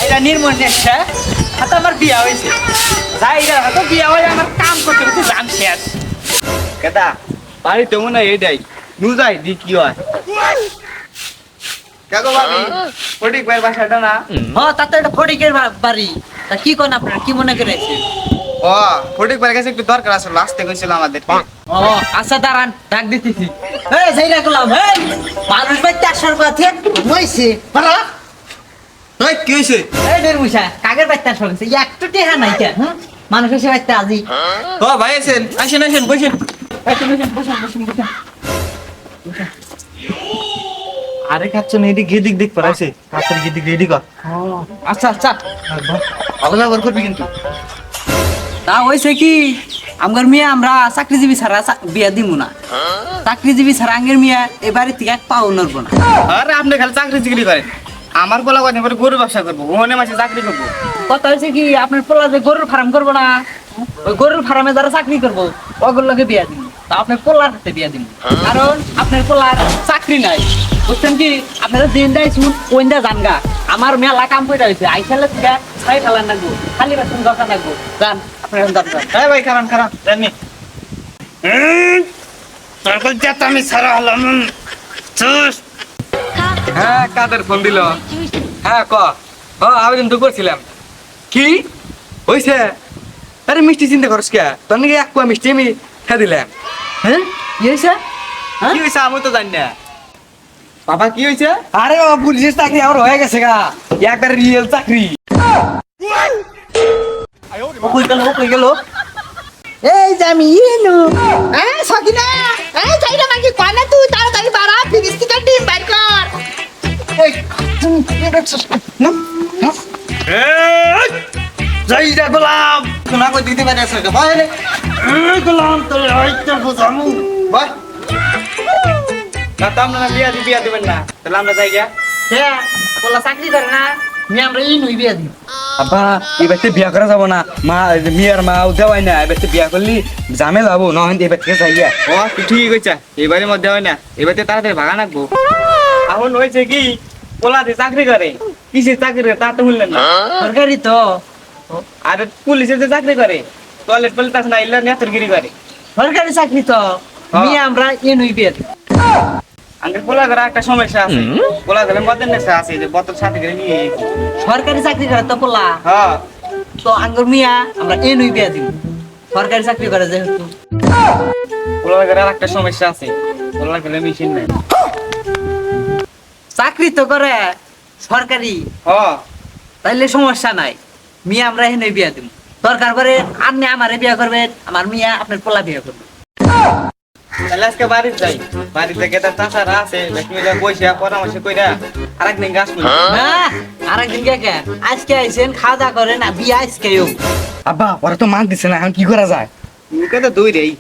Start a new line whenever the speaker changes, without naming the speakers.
এটা নির্মল নেশা হাতে আমার বিয়া হয়েছে যাই হাতে বিয়া হয়ে আমার কাম করতে করতে জান শেষ কেদা বাড়ি তো মনে হয় এটাই নু যাই দি কি হয় কাকো ভাবি ফটিক ভাই বাসাটা না
তাতে এটা ফটিকের বাড়ি তা কি কোন আপনারা কি মনে করেছেন
ও ফটিক ভাইয়ের কাছে একটু দরকার আছে লাস্টে কইছিল আমাদের
ও আচ্ছা দাঁড়ান ডাক দিতেছি এই যাই রাখলাম এই মানুষ ভাই 400 কথা হইছে পারা
এই কি হইছে
এই নির্মুষা কাগের ভাই 400 হইছে একটু টেহা নাই কেন মানুষ এসে ভাইতে আজি
ও ভাই আসেন আসেন আসেন বসেন আরে খাচ্ছ না এদিক এদিক দেখ পড়াইছে তাড়াতাড়ি এদিক এদিক
আচ্ছা আচ্ছা
ভালো ব্যবহার করবি কিন্তু
তা হইছে কি আমগর মিয়া আমরা চাকরিজীবী ছাড়া বিয়া দিমু না চাকরিজীবী ছাড়া আঙ্গের মিয়া এই বাড়ি থেকে এক পাও নড়বো না
আরে আপনি খালি চাকরি জিগরি করেন আমার পোলা কদিন পরে গরু ব্যবসা করবো ওখানে মাসে চাকরি করবো
কথা হয়েছে কি আপনার পোলা যে গরুর ফার্ম করবো না ওই গরুর ফার্মে যারা চাকরি করবো ওগুলোকে বিয়া দিব তা আপনার পোলার হাতে বিয়া দিব কারণ আপনার পোলার চাকরি নাই বুঝছেন কি আপনারা দিন দেয় শুন ওইন্দা জানগা আমার মেলা কাম করে হয়েছে আইসালে থেকে ছাই ফেলার লাগবো খালি বাসন দরকার লাগবো যান আপনার দরকার
হ্যাঁ ভাই খারাপ খারাপ জানি তখন যাতে আমি সারা হলাম হ্যাঁ কাদের ফোন দিল হ্যাঁ ক আবেদন তো করছিলাম কি হইছে আরে মিষ্টি চিন্তা করছ কে তোর নাকি এক কুয়া মিষ্টি আমি খেয়ে দিলাম
হ্যাঁ কি হয়েছে
কি হয়েছে আমি তো জানি না বাবা কি হয়েছে
আরে ও পুলিশের চাকরি আমার হয়ে গেছে গা
একবার রিয়েল চাকরি
কই গেল এই যে আমি ইনু সকিনা এই চাইরা মাগি কোনা তুই তাড়াতাড়ি বাড়া ফিনিশ থেকে ডিম বাইর কর এই
যাইরা গোলাম
কোনা কই দিতে পারে আছে ভাই
এই গোলাম তোর আইতে বুঝামু ভাই না আমরা বিয়া দিবেন না তাহলে আমরা যাই গিয়া
হ্যাঁ বলা চাকরি করে না মি আমরা ইনুই বিয়া দিই
আব্বা এবার বিয়া করা যাব না মা মিয়ার মা দেওয়াই না এবার বিয়া করলি জামে যাবো নহন এবার থেকে যাই গিয়া ও তুই ঠিক কইছা এবারে মধ্যে হয় না এবার তাড়াতাড়ি ভাগা নাকবো এখন হয়েছে কি পোলাতে চাকরি করে কিসের চাকরি করে তা তো বললেন না
সরকারি তো
আর পুলিশে যে চাকরি করে টয়লেট পলিটাস না ইল্লা নেতরগিরি করে
সরকারি চাকরি তো মি আমরা ইনুই বিয়া দিই
আঙ্কেল পোলা করে একটা সমস্যা আছে পোলা করে মদের নেশা আছে যে বোতল সাথে করে নিয়ে
সরকারি চাকরি করে তো পোলা
হ্যাঁ
তো আঙ্গুর মিয়া আমরা ইনুই বিয়া দিই সরকারি চাকরি করে যেহেতু
পোলা করে একটা সমস্যা আছে পোলা করে মেশিন নাই
চাকরি তো করে সরকারি
হ্যাঁ
তাইলে সমস্যা নাই মিয়া আমরা এনে বিয়া দিব দরকার পরে আপনি আমারে বিয়া করবেন আমার মিয়া আপনার পোলা বিয়া করবে
তাহলে আজকে বাড়িতে যাই বাড়িতে গেলে চাষারা আছে তুমি যা বসে পরামর্শ কইরা আরেকদিন গাছ করি
না আরেকদিন কে আজকে আইছেন খাওয়া দাওয়া করেন বিয়া আজকেও
আব্বা ওরা তো মান দিছে না এখন কি করা যায় মুখে তো দই রেই